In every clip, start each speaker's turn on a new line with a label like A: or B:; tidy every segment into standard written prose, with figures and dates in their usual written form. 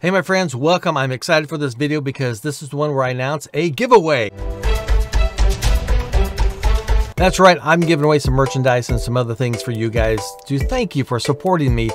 A: Hey my friends, welcome. I'm excited for this video because this is the one where I announce a giveaway. That's right, I'm giving away some merchandise and some other things for you guys to thank you for supporting me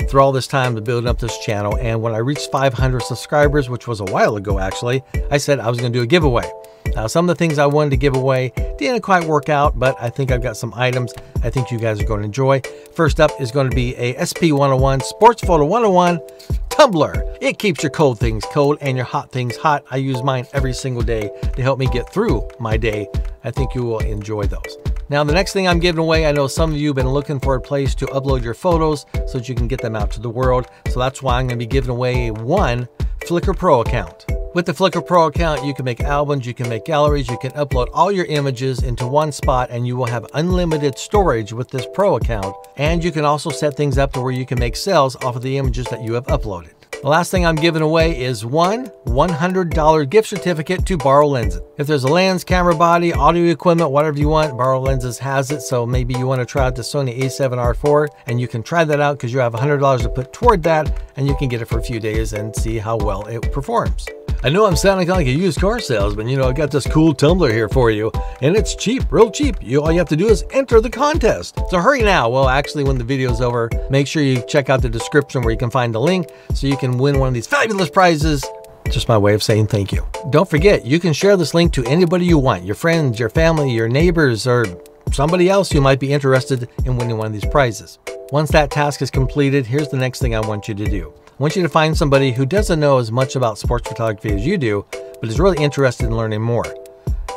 A: through all this time to build up this channel. And when I reached 500 subscribers, which was a while ago actually, I said I was going to do a giveaway. Now, some of the things I wanted to give away didn't quite work out, but I think I've got some items I think you guys are going to enjoy. First up is going to be a SP101 Sports Photo 101 tumbler. It keeps your cold things cold and your hot things hot. I use mine every single day to help me get through my day. I think you will enjoy those. Now, the next thing I'm giving away, I know some of you have been looking for a place to upload your photos so that you can get them out to the world. So that's why I'm going to be giving away one FLICKR Pro account. With the FLICKR Pro account, you can make albums, you can make galleries, you can upload all your images into one spot, and you will have unlimited storage with this Pro account. And you can also set things up to where you can make sales off of the images that you have uploaded. The last thing I'm giving away is one $100 gift certificate to Borrow Lenses. If there's a lens, camera body, audio equipment, whatever you want, Borrow Lenses has it. So maybe you want to try out the Sony a7R IV and you can try that out because you have $100 to put toward that, and you can get it for a few days and see how well it performs. I know I'm sounding like a used car salesman, I got this cool tumbler here for you, and it's cheap, real cheap. All you have to do is enter the contest. So hurry now. Well, actually, when the video's over, make sure you check out the description where you can find the link so you can win one of these fabulous prizes. Just my way of saying thank you. Don't forget, you can share this link to anybody you want, your friends, your family, your neighbors, or somebody else who might be interested in winning one of these prizes. Once that task is completed, here's the next thing I want you to do. I want you to find somebody who doesn't know as much about sports photography as you do, but is really interested in learning more.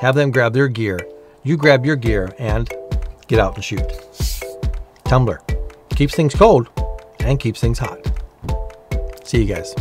A: Have them grab their gear, you grab your gear, and get out and shoot. Tumbler keeps things cold and keeps things hot. See you guys.